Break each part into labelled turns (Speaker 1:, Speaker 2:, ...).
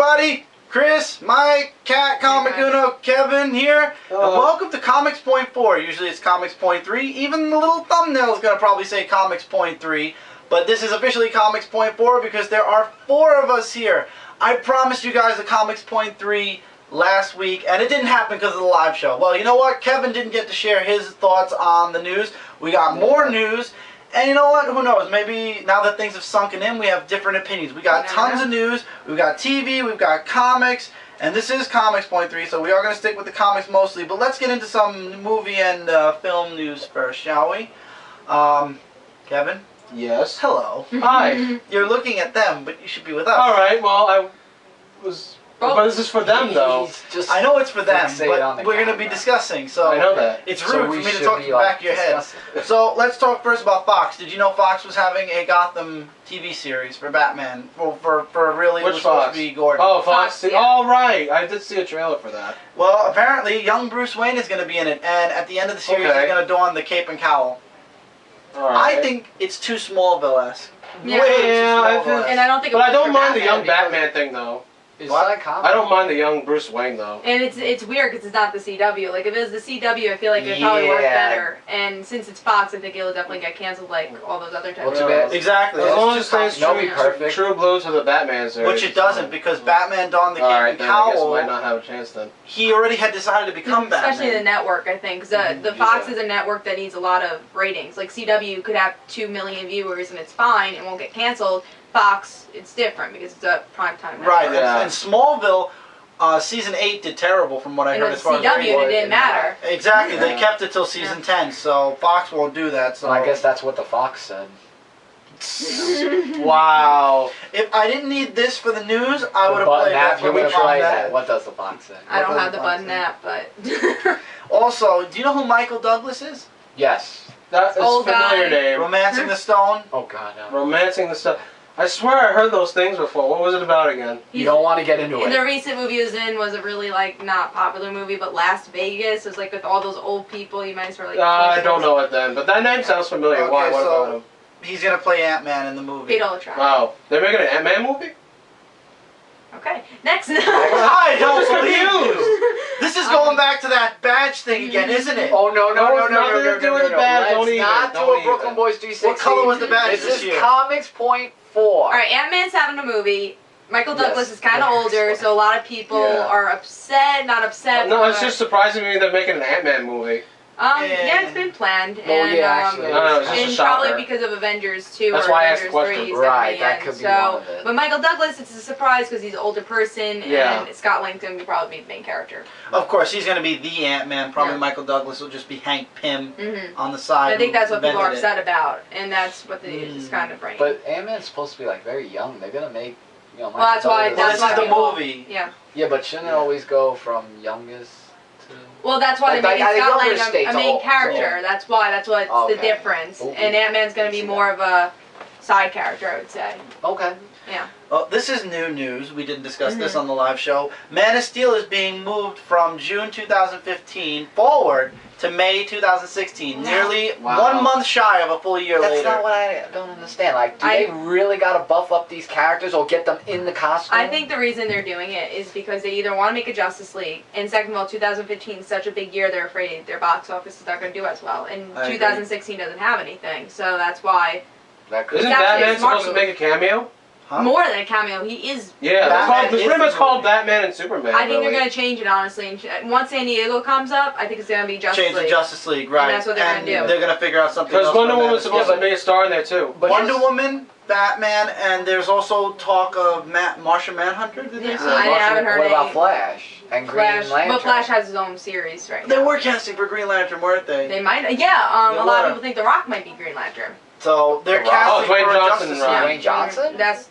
Speaker 1: everybody, Chris, Mike, Kat, Comic Uno, Kevin here, and welcome to Comics Point 4. Usually it's Comics Point 3, even the little thumbnail is going to probably say Comics Point 3, but this is officially Comics Point 4 because there are 4 of us here. I promised you guys a Comics Point 3 last week, and it didn't happen because of the live show. Well, you know what? Kevin didn't get to share his thoughts on the news. We got more news. And you know what? Who knows? Maybe now that things have sunken in, we have different opinions. We got tons of news. We've got TV. We've got comics. And this is Comics Point 3, so we are going to stick with the comics mostly. But let's get into some movie and film news first, shall we? Kevin?
Speaker 2: Yes?
Speaker 1: Hello.
Speaker 2: Hi.
Speaker 1: You're looking at them, but you should be with us.
Speaker 2: Alright, well, I was... But this is for them, though.
Speaker 1: I know it's for them, but we're going to be discussing, so...
Speaker 2: I know that.
Speaker 1: It's rude for me to talk to the back of your head. So, let's talk first about Fox. Did you know Fox was having a Gotham TV series for Batman? For really,
Speaker 2: Which
Speaker 1: it was
Speaker 2: Fox?
Speaker 1: supposed to be Gordon.
Speaker 2: Oh, Fox. Oh, right. I did see a trailer for that.
Speaker 1: Well, apparently, young Bruce Wayne is going to be in it, and at the end of the series, he's going to don the cape and cowl.
Speaker 2: Right.
Speaker 1: I think it's too Smallville-esque.
Speaker 2: Yeah,
Speaker 3: and I don't think.
Speaker 2: But I don't mind the young Batman thing, though. I don't mind the young Bruce Wayne though.
Speaker 3: And it's weird because it's not the CW. Like if it was the CW, I feel like it probably worked better. And since it's Fox, I think it'll definitely get canceled like all those other types.
Speaker 1: Exactly.
Speaker 2: As long as it stays true blue to the Batman series.
Speaker 1: Which it doesn't, because Batman donned the cape and cowl.
Speaker 2: I guess might not have a chance then.
Speaker 1: He already had decided to become Batman.
Speaker 3: Especially the network, I think. Because the Fox is a network that needs a lot of ratings. Like CW could have 2 million viewers and it's fine and won't get canceled. Fox, it's different because it's a primetime network.
Speaker 1: Right, and Smallville, season 8 did terrible from what I heard as far as
Speaker 3: CW, it didn't matter.
Speaker 1: Exactly, they kept it till season 10, so Fox won't do that. So
Speaker 4: I guess that's what the Fox said.
Speaker 1: Wow. If I didn't need this for the news, I would have played that.
Speaker 4: What does the Fox say?
Speaker 3: I don't have the button app, but...
Speaker 1: Also, do you know who Michael Douglas is?
Speaker 4: Yes.
Speaker 2: That's a familiar name.
Speaker 1: Romancing the Stone?
Speaker 4: Oh, God, no.
Speaker 2: Romancing the Stone. I swear I heard those things before. What was it about again?
Speaker 4: You don't want to get into it.
Speaker 3: The recent movie he was in was a really, like, not popular movie, but Las Vegas. It was, like, with all those old people. You might as well, like...
Speaker 2: I don't know it then, but that name sounds familiar.
Speaker 1: Okay,
Speaker 2: What about him?
Speaker 1: He's going to play Ant-Man in the movie.
Speaker 3: Paid all the try.
Speaker 2: Wow. They're making an Ant-Man movie?
Speaker 3: Okay. Next.
Speaker 1: I don't believe you. This is going back to that badge thing again, isn't it?
Speaker 4: Oh, no.
Speaker 2: Let's
Speaker 4: not do a Brooklyn Boys 360.
Speaker 1: What color was the badge
Speaker 4: this year? This is Comics Point 4.
Speaker 3: Alright, Ant-Man's having a movie. Michael Douglas is kind of older, so a lot of people are upset, not upset.
Speaker 2: No, it's just surprising me they're making an Ant-Man movie.
Speaker 3: Yeah, it's been planned, and
Speaker 2: it's
Speaker 3: probably because of Avengers 2
Speaker 2: That's
Speaker 3: or
Speaker 2: why I asked
Speaker 3: Avengers
Speaker 2: the question.
Speaker 3: 3 is
Speaker 4: right,
Speaker 3: that
Speaker 4: could be one of it.
Speaker 3: But Michael Douglas, it's a surprise because he's an older person, and Scott Langton would probably be the main character.
Speaker 1: Of course, he's going to be the Ant-Man. Probably Michael Douglas will just be Hank Pym on the side.
Speaker 3: I think that's what people are upset about, and that's what it's kind of bringing.
Speaker 4: But Ant-Man's supposed to be like very young. They're going to make,
Speaker 3: well, that's why
Speaker 1: this is the movie.
Speaker 4: Yeah, but shouldn't it always go from youngest?
Speaker 3: Well, that's why they're making Scott Lang a main character. That's why. That's what's the difference. And Ant-Man's going to be more of a side character, I would say.
Speaker 4: Okay.
Speaker 3: Yeah.
Speaker 1: Well, this is new news. We didn't discuss this on the live show. Man of Steel is being moved from June 2015 forward to May 2016. Nearly 1 month shy of a full year later.
Speaker 4: That's not what I don't understand. Like, do they really got to buff up these characters or get them in the costume?
Speaker 3: I think the reason they're doing it is because they either want to make a Justice League, and second of all, 2015 is such a big year, they're afraid their box office is not going to do as well. And 2016 doesn't have anything, so that's why.
Speaker 2: Isn't Batman supposed to make a cameo?
Speaker 3: More than a cameo, he is.
Speaker 2: Yeah, it's pretty much called Batman and Superman.
Speaker 3: I think they're going to change it, honestly. And once San Diego comes up, I think it's going to be Justice League.
Speaker 1: Change the Justice League, right.
Speaker 3: And that's what they're going to do.
Speaker 1: They're going to figure out something else.
Speaker 2: Because Wonder Woman's supposed to be a star in there, too.
Speaker 1: Wonder Woman, Batman, and there's also talk of Martian Manhunter, did they say?
Speaker 3: I haven't heard
Speaker 4: What about Flash? And Green Lantern?
Speaker 3: But Flash has his own series right now.
Speaker 1: They were casting for Green Lantern, weren't they?
Speaker 3: They might. Yeah, a lot of people think The Rock might be Green Lantern.
Speaker 1: So they're casting for
Speaker 2: Johnson,
Speaker 1: Justice
Speaker 4: Dwayne Johnson?
Speaker 3: That's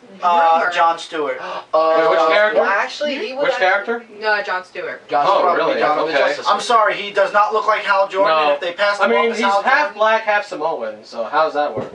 Speaker 1: John Stewart.
Speaker 2: Which character?
Speaker 4: Well, actually, he was.
Speaker 2: Which character?
Speaker 3: No, John Stewart.
Speaker 2: Oh, really? Okay.
Speaker 1: I'm sorry, he does not look like Hal Jordan.
Speaker 2: No.
Speaker 1: If they pass him off as
Speaker 2: he's
Speaker 1: Hal
Speaker 2: half
Speaker 1: Jordan,
Speaker 2: black, half Samoan. So how does that work?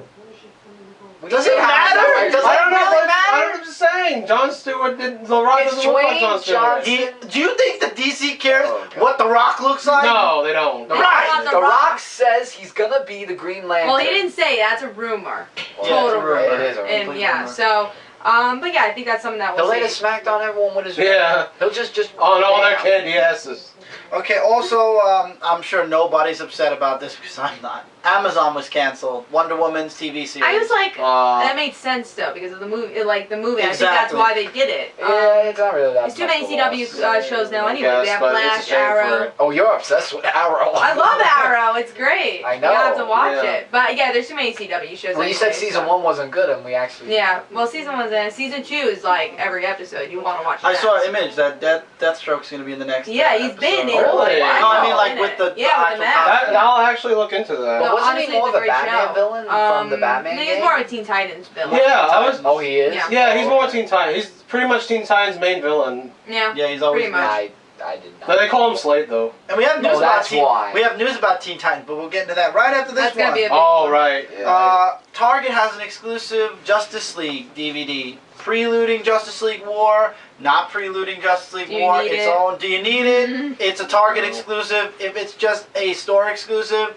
Speaker 1: Does it matter? Does it really matter?
Speaker 2: I'm just saying. Jon Stewart did. The Rock doesn't look like Jon Stewart.
Speaker 1: Do you think the DC cares what The Rock looks like?
Speaker 2: No, they don't.
Speaker 1: Right.
Speaker 4: The Rock says he's gonna be the Green Lantern.
Speaker 3: Well, he didn't say. That's a rumor.
Speaker 1: Well,
Speaker 3: Total
Speaker 1: rumor.
Speaker 3: rumor.
Speaker 4: It is a
Speaker 3: And yeah, so But yeah, I think that's something that
Speaker 4: He'll
Speaker 3: we'll
Speaker 4: lay the
Speaker 3: see.
Speaker 4: smack on everyone with his
Speaker 2: Yeah.
Speaker 4: He'll just
Speaker 2: On all their
Speaker 4: damn.
Speaker 2: candy asses.
Speaker 1: Okay, also, I'm sure nobody's upset about this because I'm not. Amazon was canceled. Wonder Woman's TV series.
Speaker 3: I was like,
Speaker 2: Uh,
Speaker 3: that made sense though because of the movie. Like the movie, I think that's
Speaker 1: Exactly.
Speaker 3: why they did it.
Speaker 4: Yeah, it's not really that.
Speaker 3: There's too
Speaker 4: much
Speaker 3: many
Speaker 4: of a
Speaker 3: CW
Speaker 4: loss.
Speaker 3: shows now
Speaker 2: I
Speaker 3: anyway.
Speaker 2: guess,
Speaker 3: They have
Speaker 2: but it's a
Speaker 3: Flash,
Speaker 2: shame for
Speaker 3: Arrow.
Speaker 2: it.
Speaker 4: Oh, you're obsessed with Arrow.
Speaker 3: I love Arrow. It's great.
Speaker 4: I
Speaker 3: You have
Speaker 4: know.
Speaker 3: to watch
Speaker 2: Yeah.
Speaker 3: it. But yeah, there's too many CW shows.
Speaker 4: Well, you said
Speaker 3: anyway,
Speaker 4: season
Speaker 3: so.
Speaker 4: 1 wasn't good, and we actually.
Speaker 3: Yeah, well, season 1's in. Season 2 is like every episode. You want to watch it.
Speaker 1: I saw
Speaker 3: next.
Speaker 1: an image that Deathstroke's going to be in the next.
Speaker 3: Yeah, he's been in.
Speaker 2: Oh,
Speaker 3: it.
Speaker 2: yeah.
Speaker 1: No, I mean
Speaker 3: know,
Speaker 1: like
Speaker 3: in
Speaker 1: with
Speaker 3: it.
Speaker 1: the
Speaker 3: yeah, with the
Speaker 1: actual
Speaker 3: mask.
Speaker 2: I'll actually look into that.
Speaker 4: But
Speaker 3: No,
Speaker 4: wasn't
Speaker 3: honestly,
Speaker 4: he more
Speaker 3: it's
Speaker 4: of
Speaker 3: a
Speaker 4: a
Speaker 3: great
Speaker 4: Batman
Speaker 3: show.
Speaker 4: villain from the Batman
Speaker 3: I think
Speaker 4: game?
Speaker 3: he's more of a Teen Titans villain.
Speaker 2: Yeah, I was.
Speaker 4: Oh, he is?
Speaker 3: Yeah.
Speaker 2: Yeah, he's more Teen Titans. He's pretty much Teen Titans' main villain.
Speaker 3: Yeah.
Speaker 1: Yeah, he's always
Speaker 3: Pretty much.
Speaker 4: I did not.
Speaker 2: But they call him Slade though.
Speaker 1: And we have news
Speaker 4: No,
Speaker 1: about
Speaker 4: that's why.
Speaker 1: We have news about Teen Titans, but we'll get into that right after this
Speaker 3: That's gonna
Speaker 1: one.
Speaker 3: be a big
Speaker 2: Oh right.
Speaker 4: Yeah.
Speaker 1: Target has an exclusive Justice League DVD. Preluding Justice League War, not preluding Justice League
Speaker 3: Do you
Speaker 1: War.
Speaker 3: need
Speaker 1: Its
Speaker 3: it?
Speaker 1: own. Do you need it?
Speaker 3: Mhm.
Speaker 1: It's a Target
Speaker 2: No.
Speaker 1: exclusive. If it's just a store exclusive,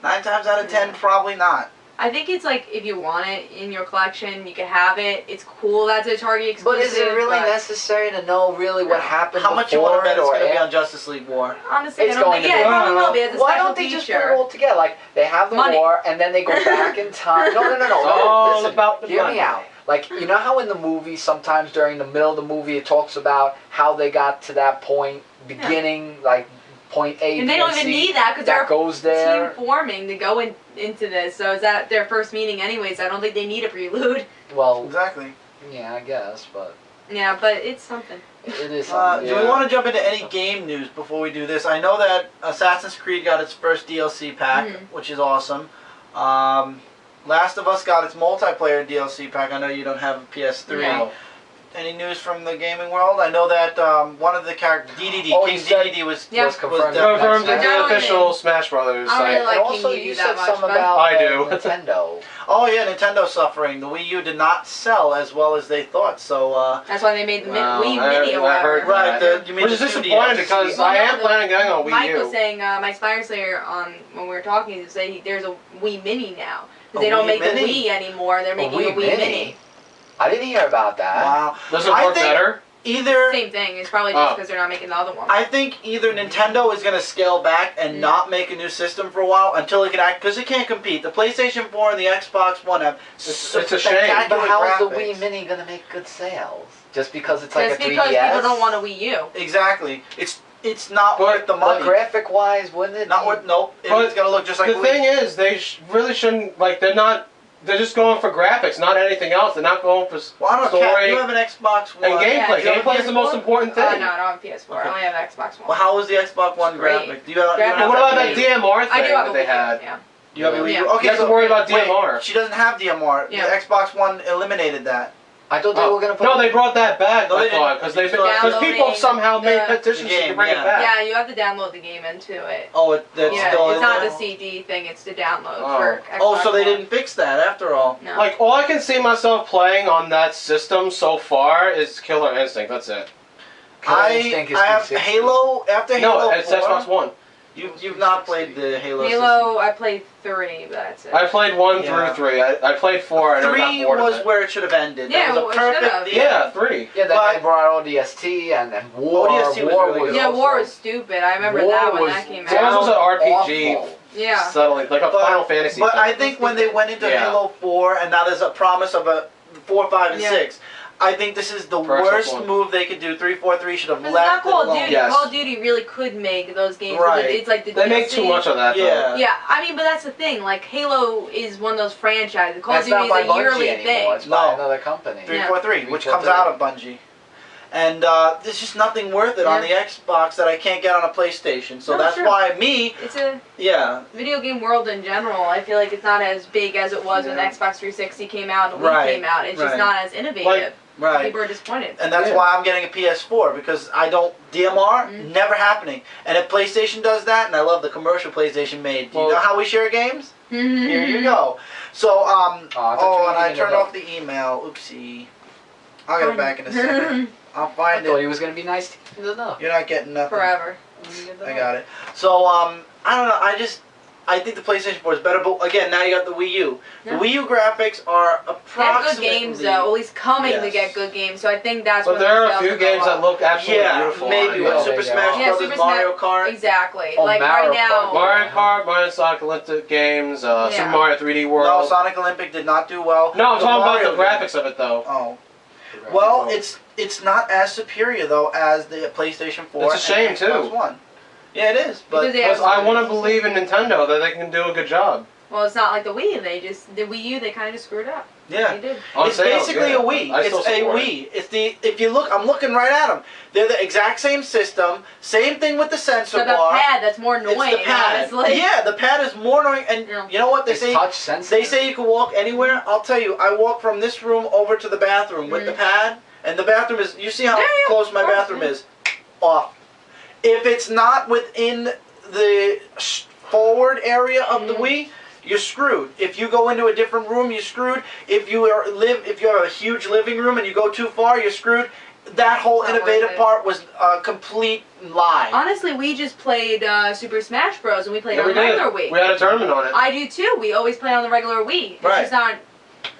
Speaker 1: 9 times out of 10, probably not.
Speaker 3: I think it's like if you want it in your collection, you can have it. It's cool that's a Target exclusive.
Speaker 4: But is it really
Speaker 3: but
Speaker 4: necessary to know really what happened
Speaker 1: How much you want to bet it's
Speaker 4: before
Speaker 1: going to be
Speaker 4: or
Speaker 1: on Justice League War?
Speaker 3: Honestly,
Speaker 4: It's
Speaker 3: I don't
Speaker 4: going
Speaker 3: think.
Speaker 4: to
Speaker 3: Yeah,
Speaker 4: be.
Speaker 3: it probably will be. It's a
Speaker 4: Why
Speaker 3: special
Speaker 4: don't they just put
Speaker 3: feature.
Speaker 4: it all together? Like, they have the
Speaker 3: Money.
Speaker 4: war, and then they go back in time. No.
Speaker 2: It's all
Speaker 4: Listen,
Speaker 2: about the
Speaker 4: hear
Speaker 2: money.
Speaker 4: me out. Like, you know how in the movie, sometimes during the middle of the movie, it talks about how they got to that point, beginning, like, point A,
Speaker 3: And
Speaker 4: B,
Speaker 3: they don't
Speaker 4: and
Speaker 3: even
Speaker 4: C,
Speaker 3: need that because
Speaker 4: that
Speaker 3: they're
Speaker 4: goes there.
Speaker 3: team forming to go into this. So is that their first meeting anyways? I don't think they need a prelude.
Speaker 4: Well,
Speaker 1: Exactly.
Speaker 4: yeah, I guess, but
Speaker 3: Yeah, but it's something.
Speaker 4: it is
Speaker 1: Do
Speaker 4: something.
Speaker 1: we want to jump into any game news before we do this? I know that Assassin's Creed got its first DLC pack,
Speaker 3: Mhm.
Speaker 1: which is awesome. Last of Us got its multiplayer DLC pack. I know you don't have a PS3.
Speaker 3: No.
Speaker 1: Any news from the gaming world? I know that one of the characters, DDD,
Speaker 4: Oh,
Speaker 1: King
Speaker 4: you said-
Speaker 1: DDD was
Speaker 3: Yeah.
Speaker 4: was confirmed.
Speaker 1: definitely-
Speaker 2: Confirmed
Speaker 3: They're
Speaker 2: in
Speaker 3: doing
Speaker 2: the
Speaker 3: it.
Speaker 2: official Smash Brothers
Speaker 3: I don't really
Speaker 2: site.
Speaker 3: like
Speaker 4: and
Speaker 3: King
Speaker 4: also,
Speaker 3: Yu
Speaker 4: you
Speaker 3: that
Speaker 4: said
Speaker 3: much,
Speaker 4: something
Speaker 3: but-
Speaker 4: about
Speaker 2: I do.
Speaker 4: Nintendo.
Speaker 1: Oh yeah, Nintendo's suffering. The Wii U did not sell as well as they thought. So
Speaker 3: That's why they made the
Speaker 2: Wow,
Speaker 3: Wii
Speaker 2: I-
Speaker 3: Mini or
Speaker 2: I
Speaker 3: whatever.
Speaker 2: heard
Speaker 1: right,
Speaker 2: that.
Speaker 1: you mean
Speaker 2: Which is
Speaker 1: the
Speaker 2: disappointing
Speaker 1: 2DS.
Speaker 2: because
Speaker 3: Well,
Speaker 2: I
Speaker 3: no,
Speaker 2: am planning on getting on Wii
Speaker 3: Mike
Speaker 2: U.
Speaker 3: was saying, Mike Spires on when we were talking, he was saying there's a Wii Mini now. 'Cause
Speaker 1: A
Speaker 3: they don't
Speaker 1: Wii
Speaker 3: make
Speaker 1: Mini?
Speaker 3: the Wii anymore. They're making a Wii Mini.
Speaker 4: I didn't hear about that.
Speaker 1: Wow.
Speaker 2: Does it
Speaker 1: I
Speaker 2: work
Speaker 1: think-
Speaker 2: better?
Speaker 1: Either
Speaker 3: Same thing. It's probably just
Speaker 2: Oh.
Speaker 3: because they're not making the other one.
Speaker 1: I think either Nintendo is going to scale back and
Speaker 3: Mm.
Speaker 1: not make a new system for a while until it can act, because it can't compete. The PlayStation 4 and the Xbox One have
Speaker 2: It's a shame.
Speaker 1: spectacular
Speaker 4: But how is the
Speaker 1: graphics.
Speaker 4: Wii Mini gonna make good sales? Just because it's like
Speaker 3: Just
Speaker 4: a 3DS?
Speaker 3: because people don't want a Wii U.
Speaker 1: Exactly. It's not
Speaker 2: But-
Speaker 1: worth the
Speaker 4: But
Speaker 1: money.
Speaker 4: graphic wise, wouldn't it?
Speaker 1: Not
Speaker 4: be-
Speaker 1: worth. Nope.
Speaker 2: But
Speaker 1: It's going to look just like
Speaker 2: The
Speaker 1: Wii.
Speaker 2: thing is, they really shouldn't, like, they're just going for graphics, not anything else. They're not going for
Speaker 1: Well, I don't know. Kat,
Speaker 2: story
Speaker 1: you have an Xbox One.
Speaker 2: and gameplay.
Speaker 3: Yeah, do you have
Speaker 2: Gameplay is the most
Speaker 1: PS4?
Speaker 2: important
Speaker 3: No, I
Speaker 2: thing.
Speaker 3: don't have PS4.
Speaker 1: Okay.
Speaker 3: I only have Xbox One.
Speaker 1: Well, how was the Xbox One
Speaker 3: Great.
Speaker 1: graphic? Do you have?
Speaker 3: Graphics
Speaker 1: You
Speaker 2: And what
Speaker 1: have
Speaker 2: about
Speaker 1: that
Speaker 2: that DMR thing
Speaker 3: I do have
Speaker 2: that
Speaker 3: a
Speaker 2: they
Speaker 3: Wii U,
Speaker 2: had?
Speaker 3: yeah.
Speaker 1: You have a Wii U?
Speaker 3: Yeah.
Speaker 1: Okay,
Speaker 2: You have to
Speaker 1: so
Speaker 2: worry about
Speaker 1: wait,
Speaker 2: DMR.
Speaker 1: she doesn't have DMR.
Speaker 3: Yeah.
Speaker 1: The Xbox One eliminated that.
Speaker 4: I thought they
Speaker 2: Oh.
Speaker 4: were gonna put.
Speaker 2: No, they brought that back.
Speaker 1: No, they
Speaker 2: I thought
Speaker 1: didn't.
Speaker 2: because people
Speaker 3: Downloading
Speaker 2: somehow made
Speaker 3: the
Speaker 2: petitions
Speaker 1: game,
Speaker 2: to bring
Speaker 1: yeah.
Speaker 2: it back.
Speaker 3: Yeah, you have to download the game into it.
Speaker 1: Oh, that's
Speaker 3: Yeah,
Speaker 1: still
Speaker 3: it's
Speaker 1: in
Speaker 3: not
Speaker 1: there?
Speaker 3: the CD thing. It's the download
Speaker 2: Oh.
Speaker 3: for Xbox
Speaker 1: Oh, so they
Speaker 3: One.
Speaker 1: didn't fix that after all.
Speaker 3: No.
Speaker 2: Like all I can see myself playing on that system so far is Killer Instinct. That's it.
Speaker 4: Killer Instinct is
Speaker 1: I have
Speaker 4: 360.
Speaker 1: Halo after Halo
Speaker 2: No, it's
Speaker 1: 4.
Speaker 2: Xbox One.
Speaker 1: You've not played the Halo.
Speaker 3: Halo, I played 3, but that's it.
Speaker 2: I played 1
Speaker 1: Yeah.
Speaker 2: through 3. I played 4 and I got
Speaker 1: 3
Speaker 2: bored of
Speaker 1: was
Speaker 2: it.
Speaker 1: where it should have ended.
Speaker 3: Yeah,
Speaker 1: that was
Speaker 3: well,
Speaker 1: a
Speaker 3: it should
Speaker 1: perfect.
Speaker 3: have.
Speaker 2: Yeah, 3.
Speaker 4: Yeah, then
Speaker 1: But-
Speaker 4: they brought ODST and then War.
Speaker 1: ODST was
Speaker 4: War
Speaker 1: really good.
Speaker 3: Yeah,
Speaker 4: also-
Speaker 3: War was stupid. I remember
Speaker 4: War
Speaker 3: that when
Speaker 4: was
Speaker 3: that came
Speaker 2: War
Speaker 3: out.
Speaker 2: was an RPG.
Speaker 4: awful.
Speaker 3: Yeah.
Speaker 2: Subtly, like a
Speaker 1: But-
Speaker 2: Final Fantasy.
Speaker 1: But
Speaker 2: thing.
Speaker 1: I think when they went into
Speaker 2: Yeah.
Speaker 1: Halo 4 and now there's a promise of a 4, 5, and
Speaker 3: Yeah.
Speaker 1: 6. I think this is the
Speaker 2: Personal
Speaker 1: worst
Speaker 2: one.
Speaker 1: move they could do. 3, 4, 3 should have
Speaker 3: Because it's not
Speaker 1: left it
Speaker 3: Call of
Speaker 1: alone.
Speaker 3: Duty.
Speaker 2: Yes.
Speaker 3: Call of Duty really could make those games.
Speaker 1: Right.
Speaker 3: It's like the
Speaker 2: They make
Speaker 3: DLC.
Speaker 2: too much of that.
Speaker 1: Yeah.
Speaker 2: Though.
Speaker 3: Yeah, I mean, but that's the thing. Like, Halo is one of those franchises. Call
Speaker 4: That's
Speaker 3: of Duty
Speaker 4: not by
Speaker 3: is a yearly
Speaker 4: Bungie anymore.
Speaker 3: thing.
Speaker 4: It's by
Speaker 1: No.
Speaker 4: another company.
Speaker 1: 3,
Speaker 3: Yeah.
Speaker 1: 4, 3, which comes out of Bungie. And there's just nothing worth it on the Xbox that I can't get on a PlayStation. So
Speaker 3: No,
Speaker 1: that's
Speaker 3: sure.
Speaker 1: why me,
Speaker 3: It's a
Speaker 1: yeah,
Speaker 3: video game world in general. I feel like it's not as big as it was when
Speaker 1: Yeah.
Speaker 3: Xbox 360 came out and Wii
Speaker 1: Right,
Speaker 3: came out. It's just
Speaker 1: right.
Speaker 3: not as innovative.
Speaker 2: Like,
Speaker 1: right.
Speaker 3: People are disappointed.
Speaker 1: And that's
Speaker 2: Yeah.
Speaker 1: why I'm getting a PS4 because I don't DMR
Speaker 3: Mhm.
Speaker 1: never happening. And if PlayStation does that, and I love the commercial PlayStation made. Do you
Speaker 2: Well-
Speaker 1: know how we share games? Here you go. So
Speaker 4: Oh, I thought you were
Speaker 1: and I
Speaker 4: gonna
Speaker 1: turned
Speaker 4: know.
Speaker 1: off the email. Oopsie. I'll get it back in a second. I'll
Speaker 4: I
Speaker 1: find
Speaker 4: thought
Speaker 1: it.
Speaker 4: he was gonna be nice to know.
Speaker 1: You're not getting nothing.
Speaker 3: Forever.
Speaker 1: I got it. So I don't know. I just I think the PlayStation 4 is better, but again, now you got the Wii U.
Speaker 3: Yeah.
Speaker 1: The Wii U graphics are
Speaker 3: They have
Speaker 1: approximately...
Speaker 3: good games though, at least coming to
Speaker 1: Yes.
Speaker 3: get good games. So I think that's
Speaker 2: But
Speaker 3: when
Speaker 2: there
Speaker 3: the
Speaker 2: are a
Speaker 3: sales
Speaker 2: few
Speaker 3: will go
Speaker 2: games that
Speaker 3: up.
Speaker 2: look absolutely
Speaker 1: Yeah,
Speaker 2: beautiful.
Speaker 1: maybe
Speaker 2: on
Speaker 1: with
Speaker 2: it.
Speaker 1: Super
Speaker 4: they
Speaker 1: Smash
Speaker 4: are.
Speaker 3: Yeah,
Speaker 1: Brothers,
Speaker 3: Super
Speaker 1: Mario Kart.
Speaker 3: Exactly.
Speaker 4: Oh,
Speaker 3: like
Speaker 4: Mario
Speaker 3: right now.
Speaker 4: Kart.
Speaker 2: Mario Kart, Mario Sonic Olympic games,
Speaker 3: Yeah.
Speaker 2: Super Mario 3D
Speaker 1: No,
Speaker 2: World.
Speaker 1: Sonic Olympic did not do well.
Speaker 2: No, I'm talking
Speaker 1: Mario
Speaker 2: about the graphics of it though.
Speaker 1: Oh. Well, it's not as superior though as the PlayStation 4.
Speaker 2: It's a shame,
Speaker 1: and Xbox
Speaker 2: too.
Speaker 1: One. Yeah, it is. But
Speaker 3: Because they
Speaker 2: Because
Speaker 3: have-
Speaker 2: I want to believe in Nintendo that they can do a good job.
Speaker 3: Well, it's not like the Wii. The Wii U, they kind of screwed up.
Speaker 1: yeah.
Speaker 3: They did.
Speaker 2: On
Speaker 1: It's
Speaker 2: sale,
Speaker 1: basically
Speaker 2: yeah.
Speaker 1: a Wii.
Speaker 2: I
Speaker 1: It's
Speaker 2: still
Speaker 1: a
Speaker 2: support it.
Speaker 1: Wii. It's the if you look, I'm looking right at them. They're the exact same system, same thing with the sensor
Speaker 3: So the
Speaker 1: bar.
Speaker 3: pad that's more
Speaker 1: It's
Speaker 3: annoying,
Speaker 1: the pad.
Speaker 3: honestly.
Speaker 1: Yeah, the pad is more annoying. And
Speaker 3: Yeah.
Speaker 1: you know what they
Speaker 4: It's
Speaker 1: say?
Speaker 4: touch sensitive.
Speaker 1: They say you can walk anywhere. I'll tell you, I walk from this room over to the bathroom with the pad, and the bathroom is. You see how
Speaker 3: Yeah, yeah,
Speaker 1: close my
Speaker 3: of course,
Speaker 1: bathroom
Speaker 3: yeah.
Speaker 1: is? Off. If it's not within the forward area of the Wii, you're screwed. If you go into a different room, you're screwed. If you have a huge living room and you go too far, you're screwed. That whole
Speaker 3: It's not worth
Speaker 1: innovative
Speaker 3: it.
Speaker 1: part was a complete lie.
Speaker 3: Honestly, we just played Super Smash Bros. And we played
Speaker 2: Yeah,
Speaker 3: on
Speaker 2: we
Speaker 3: the
Speaker 2: did.
Speaker 3: regular Wii.
Speaker 2: We had a tournament on it.
Speaker 3: I do too. We always play on the regular Wii. It's
Speaker 1: Right.
Speaker 3: just not.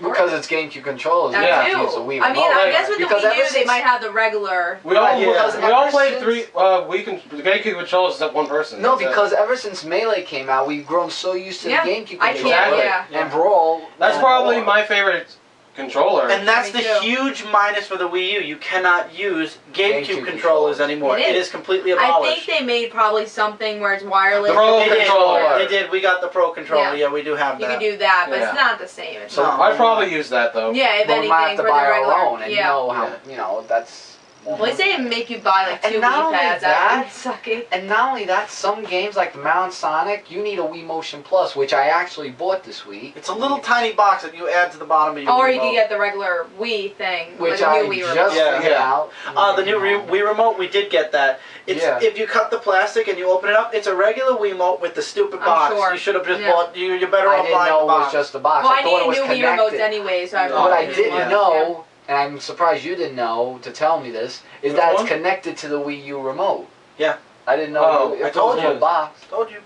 Speaker 4: Because it's GameCube controllers.
Speaker 3: That
Speaker 4: you have to
Speaker 3: too.
Speaker 4: use a Wii
Speaker 3: I mean,
Speaker 4: remote.
Speaker 3: I guess with the
Speaker 4: Because
Speaker 3: Wii
Speaker 4: ever
Speaker 3: U, they
Speaker 4: since-
Speaker 3: might have the regular.
Speaker 2: We all
Speaker 1: Yeah.
Speaker 2: we all played
Speaker 4: Ever
Speaker 2: three.
Speaker 4: since-
Speaker 2: The GameCube controllers except one person.
Speaker 4: No,
Speaker 2: That's it.
Speaker 4: because ever since Melee came out, we've grown so used to
Speaker 3: Yeah,
Speaker 4: the GameCube
Speaker 3: I
Speaker 4: controllers.
Speaker 3: can't.
Speaker 2: Exactly.
Speaker 3: Yeah.
Speaker 4: And Brawl.
Speaker 2: That's
Speaker 4: and
Speaker 2: probably
Speaker 4: more.
Speaker 2: my favorite controller.
Speaker 1: And that's
Speaker 3: Me
Speaker 1: the
Speaker 3: too.
Speaker 1: huge minus for the Wii U. You cannot use GameCube
Speaker 4: GameCube
Speaker 1: controllers
Speaker 4: controllers.
Speaker 1: anymore.
Speaker 3: It
Speaker 1: It
Speaker 3: is.
Speaker 1: is completely
Speaker 3: I
Speaker 1: abolished.
Speaker 3: think they made probably something where it's wireless.
Speaker 2: The Pro
Speaker 1: They did.
Speaker 2: controller.
Speaker 1: They did. We got the Pro controller.
Speaker 3: Yeah.
Speaker 1: Yeah, we do have
Speaker 3: You
Speaker 1: that.
Speaker 3: can do that, but
Speaker 2: Yeah.
Speaker 3: it's not the same. It's
Speaker 4: So
Speaker 3: not.
Speaker 2: I'd probably use that though.
Speaker 3: Yeah, if
Speaker 4: But we might have
Speaker 3: anything,
Speaker 4: to
Speaker 3: for the
Speaker 4: buy
Speaker 3: regular.
Speaker 4: our own, and
Speaker 3: yeah.
Speaker 4: you know how that's. more
Speaker 3: Well, they say
Speaker 4: money.
Speaker 3: make you buy like
Speaker 4: And
Speaker 3: 2
Speaker 4: not
Speaker 3: Wii
Speaker 4: only
Speaker 3: pads.
Speaker 4: that-
Speaker 3: That's sucky.
Speaker 4: And not only that, some games like the Mount Sonic, you need a Wii Motion Plus, which I actually bought this week.
Speaker 1: It's a little tiny box that you add to the bottom of your
Speaker 3: Or you
Speaker 1: remote.
Speaker 3: can get the regular Wii thing,
Speaker 4: Which
Speaker 3: like a
Speaker 4: I
Speaker 3: new Wii
Speaker 4: just
Speaker 3: remote.
Speaker 1: Yeah.
Speaker 4: figured out.
Speaker 1: The new Wii remote, we did get that. It's
Speaker 4: Yeah.
Speaker 1: if you cut the plastic and you open it up, it's a regular Wiimote with the stupid
Speaker 3: I'm
Speaker 1: box.
Speaker 3: sure.
Speaker 1: You should have just
Speaker 3: Yeah.
Speaker 1: bought. You're better
Speaker 4: I
Speaker 1: off
Speaker 4: didn't
Speaker 1: buying
Speaker 4: know
Speaker 1: the
Speaker 4: it was
Speaker 1: box.
Speaker 4: just a box.
Speaker 3: Well,
Speaker 4: I
Speaker 3: I
Speaker 4: thought it
Speaker 3: need
Speaker 4: was
Speaker 3: new Wii
Speaker 4: connected.
Speaker 3: remotes anyway, so I
Speaker 1: No.
Speaker 4: What I
Speaker 3: bought
Speaker 4: didn't
Speaker 3: one.
Speaker 4: know, and I'm surprised you didn't know to tell me this, is
Speaker 2: Which
Speaker 4: that
Speaker 2: one?
Speaker 4: it's connected to the Wii U remote.
Speaker 1: Yeah.
Speaker 4: I didn't know
Speaker 2: Oh,
Speaker 4: it
Speaker 1: I
Speaker 4: was
Speaker 1: told
Speaker 4: in
Speaker 1: you.
Speaker 4: a box.
Speaker 1: Told you.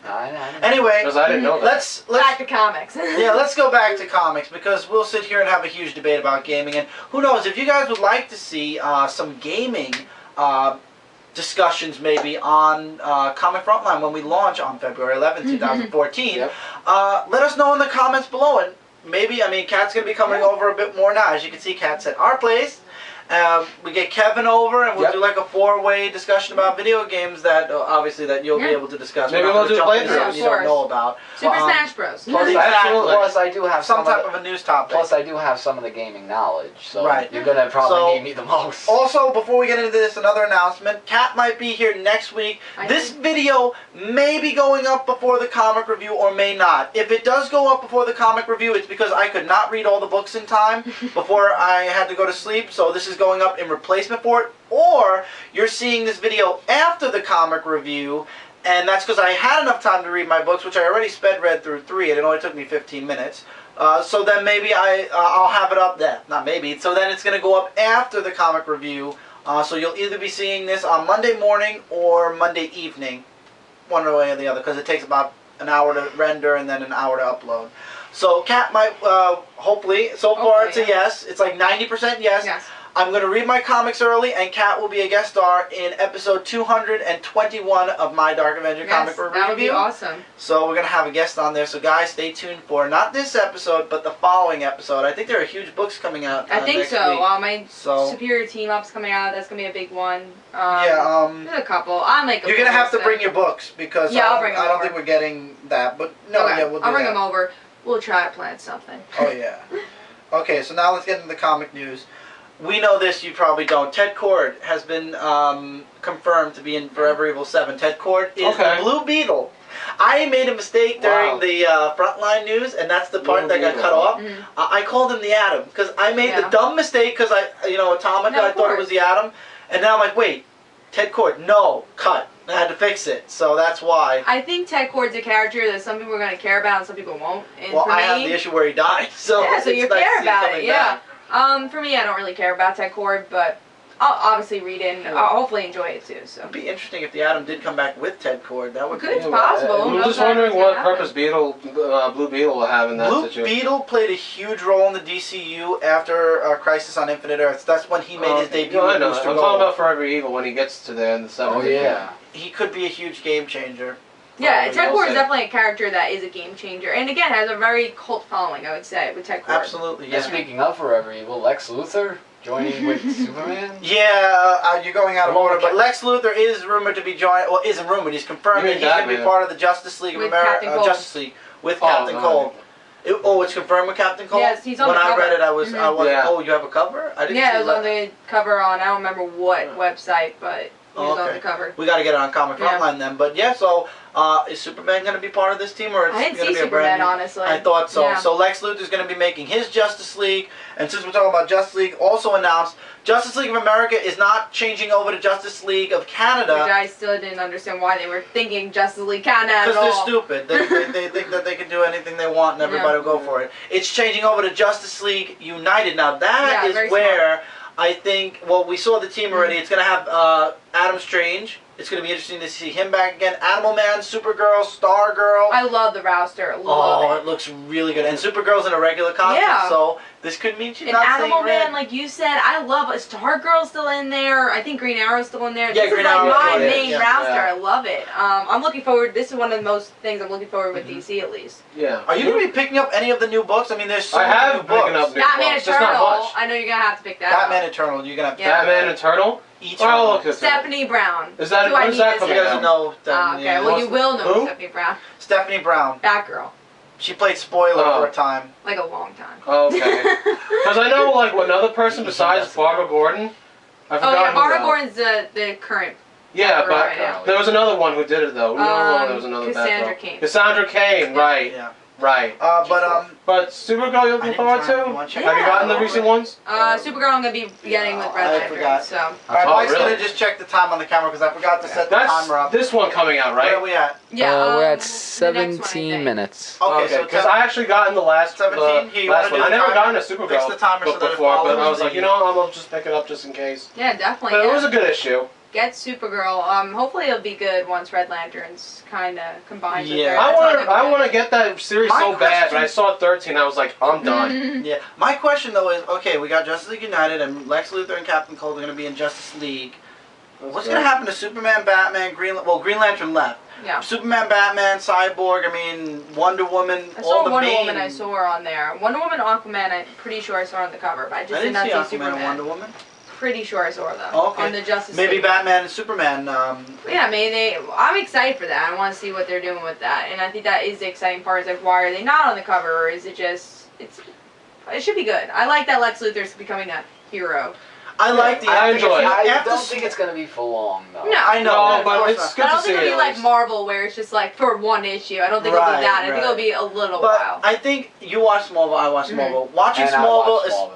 Speaker 4: I know.
Speaker 1: Anyway,
Speaker 2: Because I didn't know that.
Speaker 1: let's
Speaker 3: Back to comics.
Speaker 1: yeah, let's go back to comics because we'll sit here and have a huge debate about gaming. And who knows, if you guys would like to see some gaming discussions maybe on Comic Frontline when we launch on February 11th, 2014,
Speaker 4: Yep.
Speaker 1: let us know in the comments below. And maybe, I mean, Kat's going to be coming over a bit more now. As you can see, Kat's at our place. We get Kevin over and we'll
Speaker 4: Yep.
Speaker 1: do like a 4-way discussion about video games that obviously that you'll be
Speaker 3: Yeah.
Speaker 1: able to discuss.
Speaker 2: Maybe
Speaker 1: We're not
Speaker 2: we'll
Speaker 1: gonna
Speaker 2: do
Speaker 1: jump into
Speaker 2: playthroughs.
Speaker 1: something you
Speaker 3: Of
Speaker 1: don't know
Speaker 3: course.
Speaker 1: about.
Speaker 3: Super
Speaker 1: Well,
Speaker 3: Smash Bros.
Speaker 4: Plus,
Speaker 1: Exactly.
Speaker 4: plus I do have
Speaker 1: Some
Speaker 4: some
Speaker 1: type
Speaker 4: of
Speaker 1: of a news topic.
Speaker 4: Plus, I do have some of the gaming knowledge, so
Speaker 1: Right.
Speaker 4: you're gonna probably
Speaker 1: So-
Speaker 4: need me the most.
Speaker 1: Also, before we get into this, another announcement. Kat might be here next week.
Speaker 3: I
Speaker 1: This
Speaker 3: think-
Speaker 1: video may be going up before the comic review or may not. If it does go up before the comic review, it's because I could not read all the books in time before I had to go to sleep, so this is going up in replacement for it. Or you're seeing this video after the comic review, and that's because I had enough time to read my books, which I already sped read through 3, and it only took me 15 minutes. So then maybe I'll have it up then. Not maybe. So then it's going to go up after the comic review. So you'll either be seeing this on Monday morning or Monday evening. One way or the other. Because it takes about an hour to render and then an hour to upload. So Kat might, hopefully, so far
Speaker 3: Hopefully,
Speaker 1: it's a yes. It's like 90% yes.
Speaker 3: Yes.
Speaker 1: I'm going to read my comics early, and Kat will be a guest star in episode 221 of My Dark Avenger comic
Speaker 3: Yes,
Speaker 1: review.
Speaker 3: that would be awesome.
Speaker 1: So we're going to have a guest on there. So guys, stay tuned for not this episode, but the following episode. I think there are huge books coming out
Speaker 3: I think
Speaker 1: next
Speaker 3: so.
Speaker 1: week.
Speaker 3: My
Speaker 1: So-
Speaker 3: Superior Team Up's coming out. That's going to be a big one.
Speaker 1: Yeah,
Speaker 3: There's a couple. I'll make
Speaker 1: you're going to have to bring your books because
Speaker 3: Yeah, I'll bring them
Speaker 1: I don't
Speaker 3: over.
Speaker 1: think we're getting that. But no,
Speaker 3: Okay,
Speaker 1: yeah, we'll do
Speaker 3: I'll bring
Speaker 1: that.
Speaker 3: them over. We'll try to plan something.
Speaker 1: Oh, yeah. Okay, so now let's get into the comic news. We know this, you probably don't. Ted Kord has been confirmed to be in Forever Evil 7. Ted Kord is
Speaker 2: Okay.
Speaker 1: the Blue Beetle. I made a mistake during
Speaker 2: Wow.
Speaker 1: the Frontline news, and that's the part
Speaker 2: Blue
Speaker 1: that got
Speaker 2: Beetle.
Speaker 1: cut off.
Speaker 3: Mhm.
Speaker 1: I called him the Atom, because I made the
Speaker 3: Yeah.
Speaker 1: dumb mistake, because Atomica,
Speaker 3: No,
Speaker 1: I
Speaker 3: of
Speaker 1: thought it
Speaker 3: course.
Speaker 1: was the Atom, and now I'm like, wait, Ted Kord, no, cut. I had to fix it, so that's why.
Speaker 3: I think Ted Kord's a character that some people are going to care about and some people won't. And
Speaker 1: Well,
Speaker 3: for
Speaker 1: I
Speaker 3: me,
Speaker 1: have the issue where he died, so
Speaker 3: yeah, so
Speaker 1: it's
Speaker 3: you
Speaker 1: nice to
Speaker 3: care
Speaker 1: see him
Speaker 3: about it,
Speaker 1: coming
Speaker 3: yeah.
Speaker 1: back.
Speaker 3: For me, I don't really care about Ted Kord, but I'll obviously read it and I'll hopefully enjoy it too. So
Speaker 1: It'd be interesting if the Atom did come back with Ted Kord. That would
Speaker 3: Good,
Speaker 1: be
Speaker 3: it's possible.
Speaker 2: I'm
Speaker 3: No
Speaker 2: just
Speaker 3: telling
Speaker 2: wondering
Speaker 3: what's
Speaker 2: what
Speaker 3: gonna happen.
Speaker 2: purpose Blue Beetle will have in that
Speaker 1: Blue
Speaker 2: situation.
Speaker 1: Beetle played a huge role in the DCU after Crisis on Infinite Earths. That's when he made his debut
Speaker 2: No, I
Speaker 1: with
Speaker 2: know.
Speaker 1: Booster
Speaker 2: I'm
Speaker 1: Gold.
Speaker 2: talking about Forever Evil when he gets to there in the
Speaker 4: Oh
Speaker 2: 70s.
Speaker 4: yeah.
Speaker 1: He could be a huge game changer.
Speaker 3: yeah,
Speaker 1: Probably.
Speaker 3: Ted
Speaker 2: Well
Speaker 3: Kord is
Speaker 2: said.
Speaker 3: definitely a character that is a game changer, and again has a very cult following. I would say with Ted Kord.
Speaker 1: Absolutely,
Speaker 4: And
Speaker 1: yeah.
Speaker 4: speaking of Forever Evil, Lex Luthor joining with Superman.
Speaker 1: Yeah, you're going out of
Speaker 4: Well,
Speaker 1: order,
Speaker 4: okay.
Speaker 1: but Lex Luthor is rumored to be joining. Well, isn't rumored. He's confirmed
Speaker 2: You
Speaker 1: that
Speaker 2: mean
Speaker 1: he's going to be
Speaker 2: Batman.
Speaker 1: part of the Justice League of
Speaker 3: With
Speaker 1: America.
Speaker 3: Captain Cold.
Speaker 1: Justice League with
Speaker 2: Oh,
Speaker 1: Captain
Speaker 2: no.
Speaker 1: Cold. It's confirmed with Captain Cold.
Speaker 3: Yes, he's on
Speaker 1: when
Speaker 3: the
Speaker 1: I
Speaker 3: cover.
Speaker 1: read it, I was,
Speaker 3: Mhm.
Speaker 1: I was.
Speaker 2: Yeah.
Speaker 1: Oh, you have a cover? I didn't
Speaker 3: Yeah,
Speaker 1: see
Speaker 3: it was
Speaker 1: that.
Speaker 3: on the cover on I don't remember what
Speaker 1: Yeah.
Speaker 3: website, but he was on
Speaker 1: Okay.
Speaker 3: the cover.
Speaker 1: We got to get it on Comic
Speaker 3: Yeah.
Speaker 1: Frontline then. But yeah, so is Superman going to be part of this team, or it's
Speaker 3: I
Speaker 1: going
Speaker 3: didn't
Speaker 1: to
Speaker 3: see
Speaker 1: be a brand
Speaker 3: Superman
Speaker 1: new?
Speaker 3: honestly.
Speaker 1: I thought so.
Speaker 3: Yeah.
Speaker 1: So Lex Luthor's going to be making his Justice League, and since we're talking about Justice League, also announced Justice League of America is not changing over to Justice League of
Speaker 3: Which
Speaker 1: Canada
Speaker 3: I still didn't understand why they were thinking Justice League Canada at
Speaker 1: because they're
Speaker 3: all.
Speaker 1: stupid. They think that they can do anything they want and everybody will go for it. It's changing over to Justice League United. Now that
Speaker 3: Yeah, very
Speaker 1: is where I think. Well, we saw the team already. It's going to have Adam Strange. It's going to be interesting to see him back again. Animal Man, Supergirl, Stargirl.
Speaker 3: I love the roster.
Speaker 1: Oh,
Speaker 3: Love
Speaker 1: it looks really good. And Supergirl's in a regular costume,
Speaker 3: Yeah.
Speaker 1: so this could mean she's
Speaker 3: it. And
Speaker 1: not
Speaker 3: Animal
Speaker 1: saying red.
Speaker 3: Man, like you said, I love it. Stargirl's still in there. I think Green Arrow's still in there.
Speaker 1: Yeah,
Speaker 3: This
Speaker 1: Green
Speaker 3: is like
Speaker 1: Arrow's
Speaker 3: my
Speaker 1: in there,
Speaker 3: main
Speaker 1: yeah.
Speaker 3: roster.
Speaker 2: Yeah.
Speaker 3: I love it. I'm looking forward. This is one of the most things I'm looking forward with DC at least.
Speaker 2: Yeah.
Speaker 1: Are you going to be picking up any of the new books? I mean, there's so
Speaker 2: I
Speaker 1: many
Speaker 2: have
Speaker 1: new
Speaker 2: picking
Speaker 1: books.
Speaker 2: up new
Speaker 3: Batman
Speaker 2: books. Just not
Speaker 3: Eternal.
Speaker 2: much.
Speaker 3: I know you're gonna have to pick that.
Speaker 1: Batman
Speaker 3: up.
Speaker 1: Eternal. You're going to have to
Speaker 3: Yeah.
Speaker 2: Batman Eternal?
Speaker 1: Eternal.
Speaker 2: Oh, look at that.
Speaker 3: Stephanie Brown.
Speaker 2: Is that
Speaker 3: Do I
Speaker 2: when's
Speaker 3: need
Speaker 2: that
Speaker 3: to
Speaker 2: coming
Speaker 3: say
Speaker 1: He doesn't
Speaker 2: out?
Speaker 1: know.
Speaker 3: Ah, okay,
Speaker 1: yeah.
Speaker 3: well you will know
Speaker 2: Who?
Speaker 3: Stephanie Brown.
Speaker 1: Stephanie Brown.
Speaker 3: Batgirl.
Speaker 1: She played Spoiler
Speaker 2: Oh.
Speaker 1: for a time.
Speaker 3: Like a long time.
Speaker 2: Oh, okay. Because I know like another person besides Barbara Gordon. I
Speaker 3: Oh
Speaker 2: forgot
Speaker 3: yeah,
Speaker 2: who
Speaker 3: Barbara
Speaker 2: though.
Speaker 3: Gordon's the current.
Speaker 2: Yeah, but
Speaker 3: Right, yeah.
Speaker 2: there was another one who did it though. There was another
Speaker 3: Cassandra
Speaker 2: Batgirl.
Speaker 3: Cain.
Speaker 2: Cassandra Cain, right,
Speaker 1: Yeah.
Speaker 2: right.
Speaker 1: But
Speaker 2: Supergirl, you looking forward to?
Speaker 1: You wanna check
Speaker 2: Have you
Speaker 1: it
Speaker 2: gotten the
Speaker 1: out?
Speaker 2: recent ones?
Speaker 3: Supergirl I'm gonna be getting with Red
Speaker 1: I
Speaker 3: Lantern.
Speaker 1: forgot.
Speaker 3: So
Speaker 1: All right,
Speaker 2: Oh,
Speaker 1: Mike's
Speaker 2: really?
Speaker 1: gonna just check the time on the camera because I forgot to set the
Speaker 2: That's
Speaker 1: timer up.
Speaker 2: this one coming out,
Speaker 1: Where are
Speaker 2: right?
Speaker 1: we at?
Speaker 3: yeah,
Speaker 4: We're
Speaker 3: the
Speaker 4: at
Speaker 3: next one, I
Speaker 4: 17
Speaker 3: think.
Speaker 4: minutes.
Speaker 1: Okay, so
Speaker 2: Because I actually got in the last
Speaker 1: 17? Here, you
Speaker 2: last
Speaker 1: wanna
Speaker 2: one.
Speaker 1: do
Speaker 2: I
Speaker 1: the
Speaker 2: never
Speaker 1: timer?
Speaker 2: gotten a
Speaker 1: Fix
Speaker 2: Supergirl
Speaker 1: the timer so
Speaker 2: book
Speaker 1: that it
Speaker 2: before, but I
Speaker 1: follows
Speaker 2: was like,
Speaker 1: the-
Speaker 2: you know, I'm gonna just pick it up just in case.
Speaker 3: Yeah, definitely.
Speaker 2: But
Speaker 3: yeah.
Speaker 2: it was a good issue.
Speaker 3: Get Supergirl. Hopefully it'll be good once Red Lantern's kind of combined with
Speaker 1: Yeah.
Speaker 3: her.
Speaker 2: I want to get that series
Speaker 1: My
Speaker 2: so bad, but
Speaker 1: question-
Speaker 2: I saw 13. I was like, I'm done.
Speaker 3: Mhm.
Speaker 1: Yeah. My question though is, okay, we got Justice League United and Lex Luthor and Captain Cold are gonna be in Justice League. What's gonna happen to Superman, Batman, Green Lantern left.
Speaker 3: Yeah.
Speaker 1: Superman, Batman, Cyborg, I mean, Wonder Woman,
Speaker 3: I
Speaker 1: all
Speaker 3: saw
Speaker 1: the
Speaker 3: Wonder
Speaker 1: main...
Speaker 3: Woman. I saw her on there. Wonder Woman, Aquaman. I'm pretty sure I saw her on the cover, but I just
Speaker 1: I
Speaker 3: did
Speaker 1: didn't
Speaker 3: not
Speaker 1: see
Speaker 3: see
Speaker 1: Aquaman
Speaker 3: Superman.
Speaker 1: and Wonder Woman.
Speaker 3: Pretty sure I saw her though.
Speaker 1: Oh, okay.
Speaker 3: On the Justice
Speaker 1: Maybe
Speaker 3: League.
Speaker 1: Batman and Superman.
Speaker 3: Yeah, I mean, I'm excited for that. I want to see what they're doing with that, and I think that is the exciting part. Is like, why are they not on the cover, or is it just it should be good. I like that Lex Luthor's becoming a hero.
Speaker 1: I like the...
Speaker 2: I enjoy it.
Speaker 4: I
Speaker 1: After
Speaker 4: don't
Speaker 1: s-
Speaker 4: think it's going to be for long, though.
Speaker 3: No,
Speaker 1: I know,
Speaker 2: No,
Speaker 1: of
Speaker 2: but
Speaker 1: course
Speaker 2: it's
Speaker 1: not.
Speaker 2: good
Speaker 3: I don't
Speaker 2: to see
Speaker 3: think it'll be
Speaker 2: it.
Speaker 3: like Marvel, where it's just like for one issue. I don't think it'll
Speaker 1: Right,
Speaker 3: be that. I think
Speaker 1: right.
Speaker 3: it'll be a little
Speaker 1: But
Speaker 3: while.
Speaker 1: I think you watch Smallville, I watch
Speaker 3: Mhm.
Speaker 1: Smallville. Watching
Speaker 4: And I
Speaker 1: Smallville
Speaker 4: watched
Speaker 1: is...
Speaker 4: Smallville.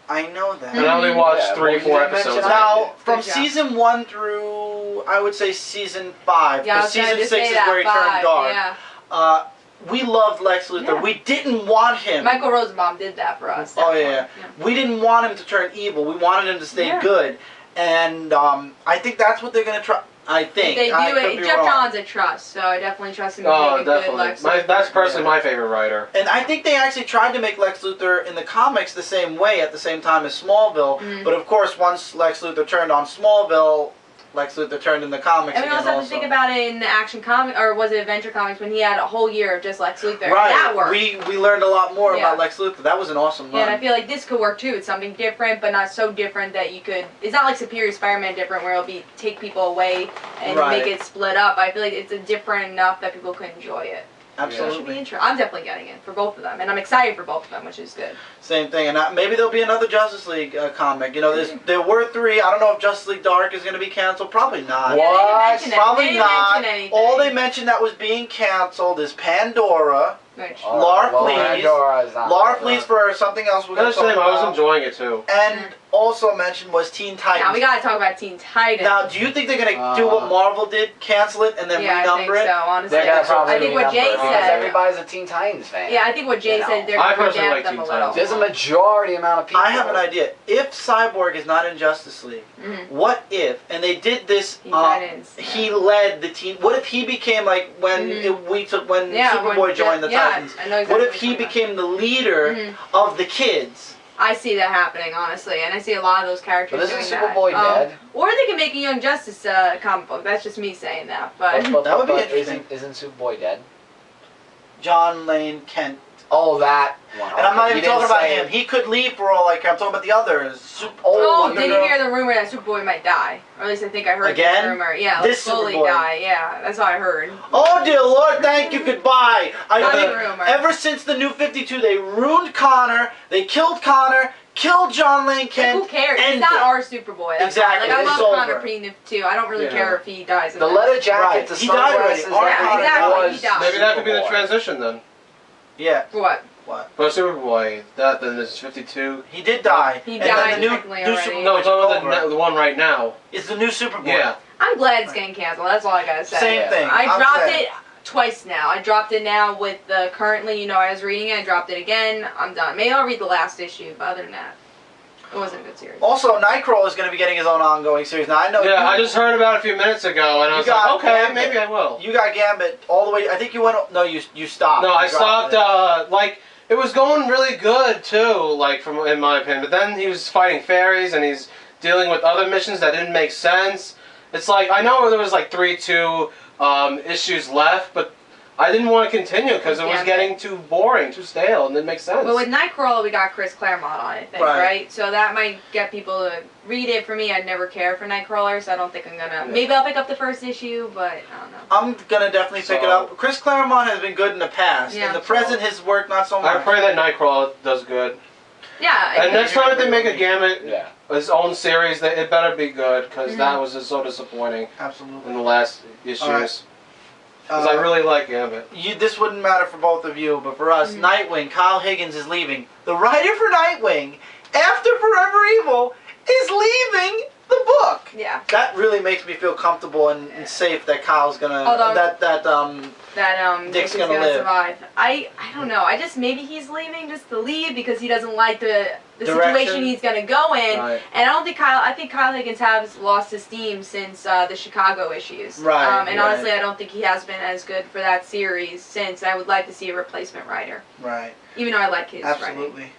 Speaker 1: I know that.
Speaker 2: And I only watched
Speaker 4: Yeah,
Speaker 2: 3
Speaker 4: well,
Speaker 2: 4
Speaker 4: you didn't mention
Speaker 2: episodes.
Speaker 4: that.
Speaker 1: Now, from
Speaker 3: Good job.
Speaker 1: season 1 through, I would say season 5,
Speaker 3: Yeah, I
Speaker 1: because
Speaker 3: was gonna
Speaker 1: season
Speaker 3: just
Speaker 1: 6
Speaker 3: say
Speaker 1: is
Speaker 3: that.
Speaker 1: where he turned
Speaker 3: 5,
Speaker 1: dark.
Speaker 3: Yeah.
Speaker 1: We loved Lex Luthor.
Speaker 3: Yeah.
Speaker 1: We didn't want him.
Speaker 3: Michael Rosenbaum did that for us.
Speaker 1: Oh,
Speaker 3: definitely.
Speaker 1: yeah. We didn't want him to turn evil. We wanted him to stay
Speaker 3: Yeah.
Speaker 1: good. And I think that's what they're going to try. I think.
Speaker 3: If they
Speaker 1: I
Speaker 3: do
Speaker 1: could
Speaker 3: it.
Speaker 1: be
Speaker 3: Jeff
Speaker 1: wrong.
Speaker 3: John's a trust, so I definitely trust him to
Speaker 2: Oh,
Speaker 3: make a good
Speaker 2: definitely.
Speaker 3: Lex
Speaker 2: That's
Speaker 3: Luthor.
Speaker 2: personally
Speaker 1: Yeah.
Speaker 2: my favorite writer.
Speaker 1: And I think they actually tried to make Lex Luthor in the comics the same way at the same time as Smallville.
Speaker 3: Mhm.
Speaker 1: But of course, once Lex Luthor turned on Smallville, Lex Luthor turned in the comics
Speaker 3: And we
Speaker 1: again
Speaker 3: also have to think about it in the Action Comic, or was it Adventure Comics, when he had a whole year of just Lex Luthor.
Speaker 1: Right.
Speaker 3: That worked.
Speaker 1: We learned a lot more
Speaker 3: Yeah.
Speaker 1: about Lex Luthor. That was an awesome
Speaker 3: Yeah, and I
Speaker 1: run.
Speaker 3: feel like this could work too. It's something different, but not so different that you could. It's not like Superior Spider-Man different, where it'll be take people away and
Speaker 1: Right.
Speaker 3: make it split up. I feel like it's a different enough that people could enjoy it. So it should be
Speaker 1: Absolutely.
Speaker 3: interesting. I'm definitely getting it for both of them, and I'm excited for both of them, which is good.
Speaker 1: Same thing. And maybe there'll be another Justice League comic. You know, there were 3. I don't know if Justice League Dark is going to be canceled. Probably not.
Speaker 4: What?
Speaker 3: Yeah, they didn't mention it.
Speaker 1: Probably
Speaker 3: They didn't
Speaker 1: not.
Speaker 3: mention anything.
Speaker 1: All they mentioned that was being canceled is Pandora.
Speaker 3: Which
Speaker 1: Lar
Speaker 4: well,
Speaker 1: flees.
Speaker 4: Pandora is not
Speaker 1: Lar
Speaker 4: like
Speaker 1: flees
Speaker 4: that.
Speaker 1: for something else we're going
Speaker 2: That's
Speaker 1: to
Speaker 2: the
Speaker 1: talk
Speaker 2: same. I was
Speaker 1: about.
Speaker 2: enjoying it too.
Speaker 1: And also mentioned was Teen Titans.
Speaker 3: now we gotta talk about Teen Titans.
Speaker 1: Now, do you think they're going to do what Marvel did, cancel it and then
Speaker 3: yeah, I think
Speaker 1: renumber it?
Speaker 3: so. Honestly,
Speaker 4: They're gonna probably
Speaker 3: I think what
Speaker 4: renumber
Speaker 3: Jay
Speaker 4: it because
Speaker 3: said.
Speaker 4: everybody's a Teen Titans fan.
Speaker 3: Yeah, I think what Jay
Speaker 4: You
Speaker 3: said
Speaker 4: know.
Speaker 3: they're
Speaker 2: I
Speaker 3: gonna
Speaker 2: personally
Speaker 3: revamp
Speaker 2: like
Speaker 3: them
Speaker 2: Teen
Speaker 3: a little.
Speaker 4: There's a majority amount of people.
Speaker 1: I have an idea. If Cyborg is not in Justice League,
Speaker 3: Mhm.
Speaker 1: what if, and they did this,
Speaker 3: Teen Titans.
Speaker 1: he led the team, what if he became like when when Superboy joined the Titans?
Speaker 3: I know exactly
Speaker 1: What if
Speaker 3: what
Speaker 1: he
Speaker 3: you're talking
Speaker 1: became the leader
Speaker 3: Mhm.
Speaker 1: of the kids?
Speaker 3: about. I see that happening, honestly, and I see a lot of those characters
Speaker 4: But
Speaker 3: doing
Speaker 4: isn't
Speaker 3: that.
Speaker 4: Superboy dead?
Speaker 3: Or they can make a Young Justice comic book. That's just me saying that, but
Speaker 1: That would be interesting.
Speaker 4: Isn't Superboy dead?
Speaker 1: John Lane Kent.
Speaker 4: Oh, that one.
Speaker 1: And I'm not
Speaker 4: You
Speaker 1: even
Speaker 4: didn't
Speaker 1: talking about
Speaker 4: say-
Speaker 1: him. He could leave for all I care. I'm talking about the others.
Speaker 3: oh,
Speaker 1: Wonder
Speaker 3: did you
Speaker 1: Girl.
Speaker 3: hear the rumor that Superboy might die? Or at least I think I heard
Speaker 1: Again?
Speaker 3: this rumor. Yeah,
Speaker 1: This
Speaker 3: slowly
Speaker 1: Superboy.
Speaker 3: die. Yeah, that's what I heard.
Speaker 1: Oh dear Lord, thank you, goodbye. I
Speaker 3: Not a
Speaker 1: think
Speaker 3: rumor.
Speaker 1: ever since the New 52, they ruined Connor. They killed Connor. Killed John Lane
Speaker 3: Like,
Speaker 1: Kent.
Speaker 3: who cares? He's
Speaker 1: end
Speaker 3: not
Speaker 1: it.
Speaker 3: our Superboy. That's
Speaker 1: Exactly,
Speaker 3: Like I
Speaker 1: it's
Speaker 3: love
Speaker 1: over.
Speaker 3: Connor Pena too. I don't really
Speaker 2: Yeah.
Speaker 3: care if he dies. in
Speaker 4: The
Speaker 3: this.
Speaker 4: leather jacket,
Speaker 1: Right.
Speaker 4: the
Speaker 1: He died already.
Speaker 4: sunglasses,
Speaker 1: Yeah,
Speaker 4: everything
Speaker 3: exactly,
Speaker 4: was
Speaker 3: he died.
Speaker 2: Maybe that could be the
Speaker 4: Superboy.
Speaker 2: transition then.
Speaker 1: Yeah.
Speaker 3: What?
Speaker 2: For Superboy, that then is 52.
Speaker 1: He did die.
Speaker 3: He
Speaker 1: And then
Speaker 3: died
Speaker 1: the new
Speaker 3: technically
Speaker 1: new
Speaker 3: already.
Speaker 1: Superboy
Speaker 2: No, it's
Speaker 1: took
Speaker 2: only
Speaker 1: over.
Speaker 2: the one right now.
Speaker 1: It's the new Superboy.
Speaker 2: Yeah.
Speaker 3: I'm glad it's getting canceled. That's all I gotta say.
Speaker 1: Same thing.
Speaker 3: I
Speaker 1: I'm
Speaker 3: dropped
Speaker 1: glad.
Speaker 3: it twice now. I dropped it now with the currently. I was reading it. I dropped it again. I'm done. Maybe I'll read the last issue, but other than that, it wasn't a good series.
Speaker 1: Also, Nightcrawler is going to be getting his own ongoing series. Now I know.
Speaker 2: Yeah,
Speaker 1: you,
Speaker 2: I just heard about it a few minutes ago, and I
Speaker 1: You
Speaker 2: was
Speaker 1: got
Speaker 2: like, okay,
Speaker 1: Gambit.
Speaker 2: maybe I will.
Speaker 1: You got Gambit all the way. I think you went. No, you stopped.
Speaker 2: No,
Speaker 1: You
Speaker 2: I
Speaker 1: dropped
Speaker 2: stopped.
Speaker 1: it.
Speaker 2: Like it was going really good too, like from in my opinion. But then he was fighting fairies, and he's dealing with other missions that didn't make sense. It's like I know there was like 3-2 issues left, but I didn't want to continue because it was
Speaker 3: Gambit.
Speaker 2: getting too boring, too stale, and it didn't make sense.
Speaker 3: But with Nightcrawler, we got Chris Claremont on it, I think,
Speaker 1: Right.
Speaker 3: right? So that might get people to read it. For me, I'd never care for Nightcrawler, so I don't think I'm gonna. Maybe I'll pick up the first issue, but I don't know.
Speaker 1: I'm gonna definitely pick it
Speaker 4: So-
Speaker 1: up. Chris Claremont has been good in the past.
Speaker 3: Yeah.
Speaker 1: In the present, his work not so
Speaker 2: I
Speaker 1: much.
Speaker 2: pray that Nightcrawler does good.
Speaker 3: Yeah.
Speaker 2: And next time they make a Gambit
Speaker 4: Yeah.
Speaker 2: his own series, that it better be good because
Speaker 3: Mhm.
Speaker 2: that was just so disappointing
Speaker 1: Absolutely.
Speaker 2: in the last issues.
Speaker 1: Alright.
Speaker 2: Because I really like Gambit.
Speaker 1: This wouldn't matter for both of you, but for us, Nightwing, Kyle Higgins is leaving. The writer for Nightwing, after Forever Evil, is leaving the book.
Speaker 3: Yeah.
Speaker 1: That really makes me feel comfortable and safe that Kyle's gonna
Speaker 3: Although-
Speaker 1: that
Speaker 3: That
Speaker 1: Dick's
Speaker 3: Dick's
Speaker 1: gonna
Speaker 3: gonna
Speaker 1: live.
Speaker 3: survive. I don't know. I just maybe he's leaving just to leave because he doesn't like the
Speaker 1: Direction.
Speaker 3: situation he's gonna go in.
Speaker 2: Right.
Speaker 3: And I don't think I think Kyle Higgins has lost his steam since the Chicago issues.
Speaker 1: Right,
Speaker 3: And
Speaker 1: right.
Speaker 3: honestly, I don't think he has been as good for that series since. I would like to see a replacement writer,
Speaker 1: right.
Speaker 3: even though I like his writing.
Speaker 1: Absolutely.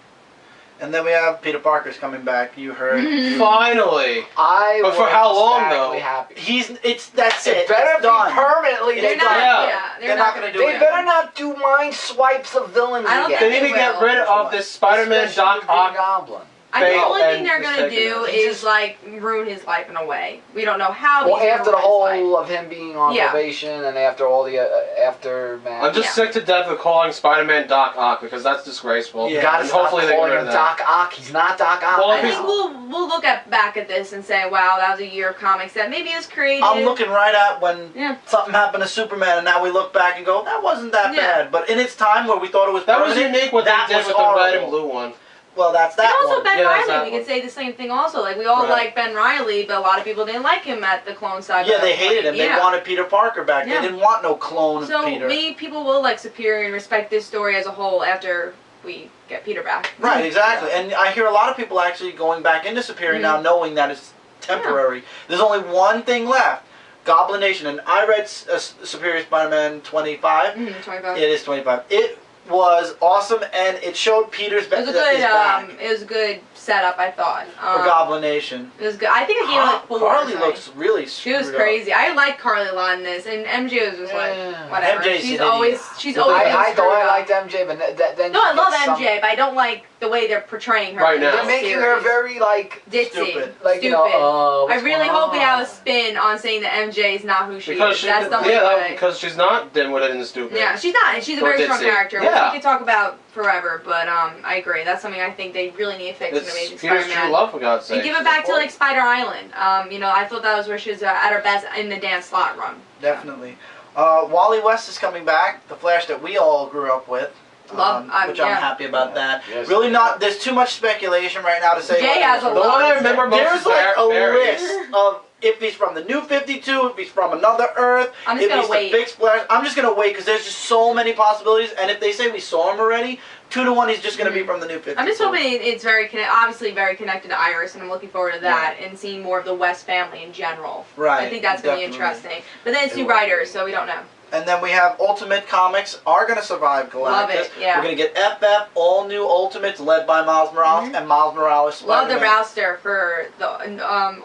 Speaker 1: And then we have Peter Parker's coming back. You heard.
Speaker 2: Finally!
Speaker 4: I
Speaker 2: But for
Speaker 4: was
Speaker 2: how long,
Speaker 4: ecstatically
Speaker 2: though?
Speaker 1: That's it.
Speaker 4: It better
Speaker 1: It's
Speaker 4: be
Speaker 1: done.
Speaker 4: permanently.
Speaker 3: They're not.
Speaker 2: Yeah.
Speaker 3: Yeah,
Speaker 1: They're not gonna do
Speaker 4: They
Speaker 1: it.
Speaker 4: better not do mind swipes of villains
Speaker 3: I don't
Speaker 4: again.
Speaker 2: They
Speaker 3: think
Speaker 2: need to
Speaker 3: they
Speaker 2: get
Speaker 3: will.
Speaker 2: rid of this Spider-Man
Speaker 4: Especially
Speaker 2: Doc
Speaker 4: with Green
Speaker 2: Ock.
Speaker 4: Goblin.
Speaker 3: I think the
Speaker 2: Fate
Speaker 3: only thing
Speaker 2: and
Speaker 3: they're gonna
Speaker 2: just taking
Speaker 3: do
Speaker 2: it.
Speaker 3: is like ruin his life in a way. We don't know how.
Speaker 4: Well,
Speaker 3: he's gonna
Speaker 4: after the
Speaker 3: ruin his life.
Speaker 4: whole of him being on
Speaker 3: Yeah.
Speaker 4: probation and after all the aftermath.
Speaker 2: I'm just
Speaker 3: Yeah.
Speaker 2: sick to death of calling Spider-Man Doc Ock because that's disgraceful.
Speaker 1: Yeah.
Speaker 4: You gotta
Speaker 2: And
Speaker 4: stop
Speaker 2: hopefully they get
Speaker 4: calling
Speaker 2: rid
Speaker 4: him
Speaker 2: of that.
Speaker 4: Doc Ock. He's not Doc Ock.
Speaker 2: Well,
Speaker 3: I
Speaker 2: if
Speaker 3: think
Speaker 2: he's-
Speaker 3: we'll look back at this and say, wow, that was a year of comics that maybe is creative.
Speaker 1: I'm looking right at when
Speaker 3: Yeah.
Speaker 1: something happened to Superman, and now we look back and go, that wasn't that
Speaker 3: Yeah.
Speaker 1: bad. But in its time where we thought it was
Speaker 2: That was
Speaker 1: permanent,
Speaker 2: unique what
Speaker 1: that
Speaker 2: they did
Speaker 1: was
Speaker 2: with the red
Speaker 1: horrible.
Speaker 2: and blue one.
Speaker 1: Well, that's
Speaker 3: And
Speaker 1: that
Speaker 3: also
Speaker 1: one.
Speaker 3: Ben
Speaker 2: Yeah, that's
Speaker 3: Riley,
Speaker 2: that
Speaker 3: we
Speaker 2: one.
Speaker 3: could say the same thing also. Like, we all
Speaker 2: Right.
Speaker 3: like Ben Riley, but a lot of people didn't like him at the Clone Saga.
Speaker 1: Yeah, they hated him.
Speaker 3: Yeah.
Speaker 1: They wanted Peter Parker back.
Speaker 3: Yeah.
Speaker 1: They didn't want no clone
Speaker 3: So
Speaker 1: of Peter.
Speaker 3: maybe people will like Superior and respect this story as a whole after we get Peter back.
Speaker 1: Right, exactly. And I hear a lot of people actually going back into Superior now knowing that it's temporary. There's only one thing left. Goblin Nation. And I read Superior Spider-Man 25.
Speaker 3: 25.
Speaker 1: It is 25. It was awesome, and it showed Peter's
Speaker 3: It was a
Speaker 1: back
Speaker 3: good, it was a good setup, I thought.
Speaker 1: for Goblin Nation.
Speaker 3: It was good. I think I gave it like 4.
Speaker 1: Carly
Speaker 3: or something.
Speaker 1: looks really
Speaker 3: She was
Speaker 1: screwed up.
Speaker 3: crazy. I like Carly a lot in this, and MJ was just like,
Speaker 4: Yeah.
Speaker 3: whatever.
Speaker 1: MJ's
Speaker 3: She's
Speaker 1: an
Speaker 3: always,
Speaker 1: idiot.
Speaker 3: she's always been
Speaker 4: I thought I
Speaker 3: screwed
Speaker 4: liked
Speaker 3: up.
Speaker 4: MJ, but then
Speaker 3: No, I
Speaker 4: she
Speaker 3: love
Speaker 4: gets some-
Speaker 3: MJ, but I don't like the way they're portraying her.
Speaker 2: Right
Speaker 3: in
Speaker 2: now.
Speaker 3: this
Speaker 4: They're making her
Speaker 3: series.
Speaker 4: very like
Speaker 3: ditzy,
Speaker 1: Stupid.
Speaker 4: like
Speaker 3: stupid.
Speaker 4: you know.
Speaker 3: I really hope we have a
Speaker 4: on?
Speaker 3: spin on saying that MJ is not who she
Speaker 2: Because
Speaker 3: is.
Speaker 2: she,
Speaker 3: That's the only way.
Speaker 2: because she's not dimwitted and stupid.
Speaker 3: Yeah, she's not, and she's a
Speaker 2: Or
Speaker 3: very strong
Speaker 2: ditzy.
Speaker 3: character, which
Speaker 2: Yeah.
Speaker 3: we could talk about forever. But I agree. That's something I think they really need to fix in
Speaker 2: It's
Speaker 3: Amazing
Speaker 2: Peter's
Speaker 3: Spider-Man.
Speaker 2: true love, for God's sake.
Speaker 3: And give it back to like Spider Island. I thought that was where she was at her best in the Dan Slott run.
Speaker 1: Definitely. Wally West is coming back, the Flash that we all grew up with.
Speaker 3: Love,
Speaker 1: which I'm
Speaker 3: yeah.
Speaker 1: happy about that.
Speaker 4: Yes,
Speaker 1: really
Speaker 4: yeah.
Speaker 1: not. There's too much speculation right now to say.
Speaker 3: Jay
Speaker 1: what
Speaker 3: has
Speaker 1: it is.
Speaker 3: a
Speaker 2: The
Speaker 3: lot.
Speaker 2: one I remember most
Speaker 1: There's
Speaker 2: is
Speaker 1: like a
Speaker 2: Barry.
Speaker 1: list of if he's from the New 52, if he's from another Earth,
Speaker 3: I'm just
Speaker 1: if
Speaker 3: gonna
Speaker 1: he's
Speaker 3: wait.
Speaker 1: the big Flash. I'm just gonna wait because there's just so many possibilities. And if they say we saw him already, 2 to 1, he's just gonna be from the New 52.
Speaker 3: I'm just hoping it's obviously very connected to Iris, and I'm looking forward to that and seeing more of the West family in general.
Speaker 1: Right.
Speaker 3: I think that's going to be
Speaker 1: definitely.
Speaker 3: interesting. But then it's new writers, so we don't know.
Speaker 1: And then we have Ultimate Comics are gonna survive Galactus.
Speaker 3: Love it, yeah.
Speaker 1: We're gonna get FF, all new Ultimates led by Miles Morales and Miles Morales.
Speaker 3: Love the
Speaker 1: Spider-Man.
Speaker 3: Rouster for the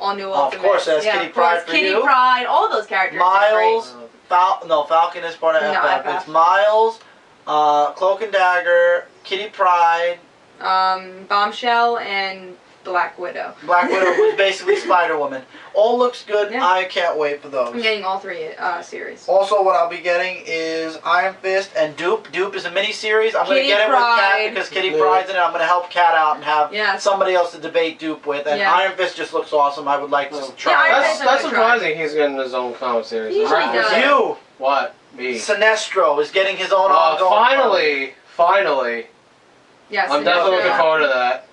Speaker 3: all new
Speaker 1: Of
Speaker 3: Ultimates.
Speaker 1: course, that's
Speaker 3: yeah,
Speaker 1: Kitty
Speaker 3: of course,
Speaker 1: Pryde for
Speaker 3: Kitty
Speaker 1: you.
Speaker 3: Pryde, all those characters. are great.
Speaker 1: Miles, Falcon is part of
Speaker 3: No,
Speaker 1: FF.
Speaker 3: FF.
Speaker 1: It's Miles, Cloak and Dagger, Kitty Pryde,
Speaker 3: Bombshell, and Black Widow.
Speaker 1: Black Widow, who's basically Spider-Woman. All looks good.
Speaker 3: Yeah.
Speaker 1: I can't wait for
Speaker 3: I'm
Speaker 1: those.
Speaker 3: getting all 3 series.
Speaker 1: Also, what I'll be getting is Iron Fist and Dupe. Dupe is a mini-series. I'm going to
Speaker 3: Kitty
Speaker 1: get it with Kat
Speaker 3: Pryde.
Speaker 1: because Kitty
Speaker 2: Yeah.
Speaker 1: Pryde's in it. I'm going to help Kat out and have
Speaker 3: Yes.
Speaker 1: somebody else to debate Dupe with. And
Speaker 3: Yeah.
Speaker 1: Iron Fist just looks awesome. I would like to
Speaker 2: Yeah,
Speaker 1: try
Speaker 3: Iron
Speaker 1: it
Speaker 3: Fist
Speaker 1: out.
Speaker 2: That's
Speaker 3: I'm gonna try.
Speaker 2: surprising he's getting his own comic series.
Speaker 3: He usually does.
Speaker 1: You,
Speaker 2: What? Me.
Speaker 1: Sinestro, is getting his own ongoing.
Speaker 2: Finally.
Speaker 3: Yes.
Speaker 2: I'm definitely looking
Speaker 3: yeah.
Speaker 2: forward to that.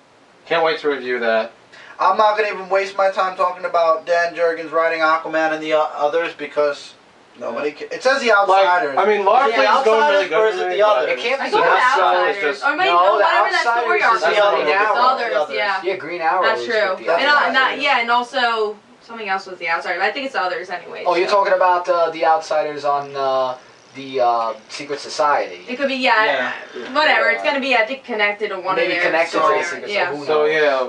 Speaker 2: Can't wait to review that.
Speaker 1: I'm not going to even waste my time talking about Dan Jurgens writing Aquaman and the others because nobody can. It says The Outsiders.
Speaker 2: I mean, Larfleeze
Speaker 1: Is it
Speaker 2: is going really
Speaker 1: Outsiders
Speaker 2: good
Speaker 1: or is
Speaker 2: for
Speaker 1: it
Speaker 2: me,
Speaker 1: the
Speaker 2: but-
Speaker 1: other?
Speaker 4: It can't
Speaker 3: I
Speaker 4: be
Speaker 3: go
Speaker 4: the
Speaker 3: with
Speaker 2: Outsiders
Speaker 3: Outsiders.
Speaker 2: just-
Speaker 3: Or maybe
Speaker 4: No, the
Speaker 3: whatever that
Speaker 4: Outsiders
Speaker 3: story
Speaker 4: is
Speaker 3: arc
Speaker 1: the
Speaker 3: is.
Speaker 1: other
Speaker 4: Green
Speaker 1: one.
Speaker 4: Arrow.
Speaker 3: The others,
Speaker 1: The others.
Speaker 3: yeah.
Speaker 4: Yeah, Green Arrow.
Speaker 3: That's
Speaker 4: is
Speaker 3: true.
Speaker 4: with the
Speaker 1: That's
Speaker 3: And,
Speaker 4: Outsiders.
Speaker 3: and also something else was the Outsiders. I think it's the others anyway.
Speaker 4: Oh, you're talking about the Outsiders on the Secret Society.
Speaker 3: It could be whatever. It's gonna be I think connected to one
Speaker 4: Maybe
Speaker 3: of their
Speaker 4: connected
Speaker 1: to the
Speaker 3: stories.
Speaker 4: Secret
Speaker 3: Yeah.
Speaker 4: Society.
Speaker 2: So yeah,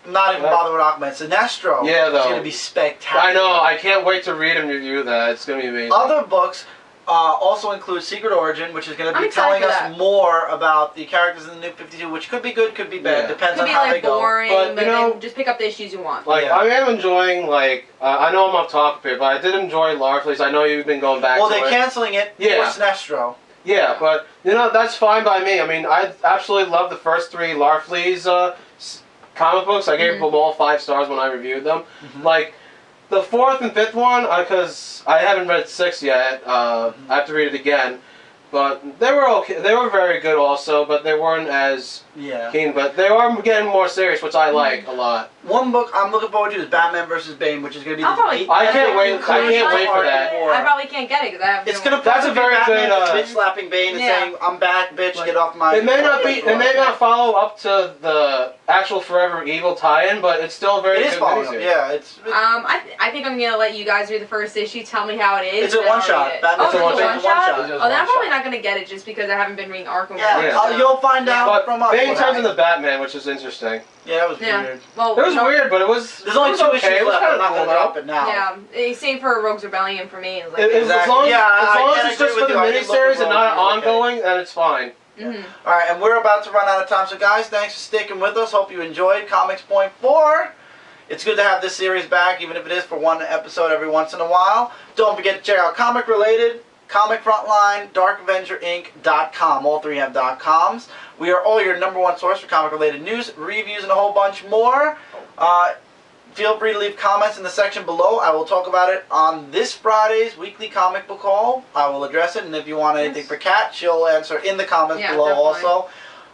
Speaker 1: I'm not even bothered with Aquaman. Sinestro
Speaker 2: Yeah, though.
Speaker 1: is going to be spectacular.
Speaker 2: I know. I can't wait to read and review that. It's gonna be amazing.
Speaker 1: Other books also include Secret Origin, which is going to
Speaker 3: I'm
Speaker 1: be
Speaker 3: excited
Speaker 1: telling
Speaker 3: for
Speaker 1: us
Speaker 3: that.
Speaker 1: more about the characters in the New 52, which could be good, could be bad.
Speaker 2: Yeah.
Speaker 1: Depends
Speaker 3: Could
Speaker 1: on
Speaker 3: be
Speaker 1: how they
Speaker 3: like
Speaker 1: go.
Speaker 3: boring,
Speaker 2: But,
Speaker 3: but
Speaker 2: you know-
Speaker 3: then just pick up the issues you want.
Speaker 2: Like
Speaker 1: Yeah.
Speaker 2: I am enjoying I know I'm off topic here, but I did enjoy Larfleeze. I know you've been going back
Speaker 1: Well,
Speaker 2: to
Speaker 1: they're
Speaker 2: it.
Speaker 1: canceling it
Speaker 2: Yeah.
Speaker 1: for Sinestro.
Speaker 2: Yeah, but that's fine by me. I mean, I absolutely love the first 3 Larfleeze comic books. I gave them all 5 stars when I reviewed them. Like the 4th and 5th one, because I haven't read 6 yet. I have to read it again. But they were okay. They were very good also, but they weren't as
Speaker 1: Yeah.
Speaker 2: keen. But they are getting more serious, which I like a lot.
Speaker 1: One book I'm looking forward to is Batman vs. Bane, which is going to be
Speaker 3: I'll probably-
Speaker 1: the
Speaker 2: I can't wait- I can't wait for that.
Speaker 3: I probably can't get it because I have.
Speaker 1: It's gonna
Speaker 2: That's
Speaker 1: probably
Speaker 2: a very
Speaker 1: be Batman
Speaker 2: good,
Speaker 1: bitch slapping Bane and
Speaker 3: Yeah.
Speaker 1: saying, "I'm back, bitch,
Speaker 2: Like,
Speaker 1: get off my."
Speaker 2: It may not be. It may not follow up to the actual Forever Evil tie-in, but it's still a very
Speaker 1: It is
Speaker 2: good
Speaker 1: following up.
Speaker 2: miniseries.
Speaker 1: Yeah, it's.
Speaker 3: I think I'm gonna let you guys read the first issue. Tell me how it is.
Speaker 1: It's a
Speaker 3: and then I'll
Speaker 1: one-shot.
Speaker 3: read it.
Speaker 1: Batman
Speaker 3: Oh,
Speaker 2: It's a
Speaker 3: it's a
Speaker 2: one-shot.
Speaker 3: one
Speaker 1: It's a one-shot.
Speaker 3: shot.
Speaker 4: It's a
Speaker 3: Oh, then I'm probably
Speaker 4: one-shot.
Speaker 3: not gonna get it just because I haven't been reading Arkham.
Speaker 1: Yeah,
Speaker 2: Yeah.
Speaker 1: you'll find out
Speaker 2: But
Speaker 1: from us.
Speaker 2: Bane
Speaker 1: what
Speaker 2: turns into
Speaker 1: happens.
Speaker 2: Batman, which is interesting.
Speaker 1: Yeah, it was
Speaker 3: Yeah.
Speaker 1: weird.
Speaker 3: Well,
Speaker 2: It was
Speaker 3: no,
Speaker 2: weird, but it was.
Speaker 1: There's only
Speaker 2: it was
Speaker 1: 2
Speaker 2: okay.
Speaker 1: issues
Speaker 2: It was
Speaker 1: left.
Speaker 2: kind
Speaker 1: I'm
Speaker 2: of
Speaker 1: not
Speaker 2: cool
Speaker 1: gonna
Speaker 2: though.
Speaker 1: drop it now.
Speaker 3: Yeah, same for Rogue's Rebellion for me. Like,
Speaker 2: As
Speaker 1: Exactly.
Speaker 2: long as,
Speaker 1: Yeah,
Speaker 2: as,
Speaker 1: I
Speaker 2: long
Speaker 1: can't
Speaker 2: as it's
Speaker 1: agree
Speaker 2: just for
Speaker 1: with
Speaker 2: the
Speaker 1: you. I did look
Speaker 2: miniseries
Speaker 1: at
Speaker 2: and not
Speaker 1: Rogue's
Speaker 2: ongoing, then it's fine.
Speaker 1: All right, and we're about to run out of time. So, guys, thanks for sticking with us. Hope you enjoyed Comics Point 4. It's good to have this series back, even if it is for one episode every once in a while. Don't forget to check out Comic Related, Comic Frontline, DarkAvengerInc.com. All 3 have .coms. We are all your #1 source for comic-related news, reviews, and a whole bunch more. Feel free to leave comments in the section below. I will talk about it on this Friday's weekly comic book haul. I will address it, and if you want anything for Kat, she'll answer in the comments
Speaker 3: Yeah,
Speaker 1: below
Speaker 3: definitely.
Speaker 1: also.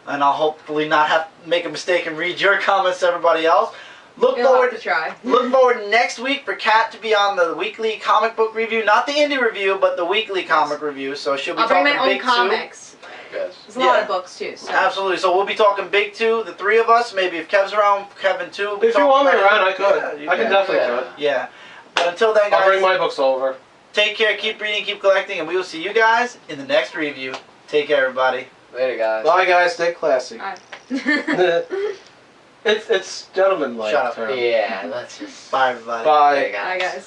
Speaker 1: And I'll hopefully not have to make a mistake and read your comments to everybody else. Look
Speaker 3: You'll have
Speaker 1: forward
Speaker 3: to try.
Speaker 1: Look forward next week for Kat to be on the weekly comic book review, not the indie review, but the weekly comic review. So she'll be
Speaker 3: I'll bring
Speaker 1: talking
Speaker 3: my own
Speaker 1: Big
Speaker 3: comics.
Speaker 4: Yes.
Speaker 3: There's a lot
Speaker 1: Yeah.
Speaker 3: of books too. So.
Speaker 1: Absolutely. So we'll be talking Big 2, the 3 of us. Maybe if Kev's around, Kevin too. We'll be
Speaker 2: If you
Speaker 1: talking
Speaker 2: want me
Speaker 1: about it.
Speaker 2: around, I could.
Speaker 1: Yeah, you
Speaker 2: I can definitely
Speaker 4: Yeah.
Speaker 2: do it.
Speaker 1: Yeah. But until then,
Speaker 2: I'll bring
Speaker 1: guys,
Speaker 2: my books over.
Speaker 1: take care, keep reading, keep collecting, and we will see you guys in the next review. Take care, everybody.
Speaker 4: Later, guys.
Speaker 2: Bye, guys. Stay classy.
Speaker 3: Alright.
Speaker 2: It's gentleman-like.
Speaker 1: Shut up.
Speaker 2: term.
Speaker 4: Yeah, let's just.
Speaker 1: Bye, everybody.
Speaker 2: Bye.
Speaker 4: Later,
Speaker 3: Bye guys.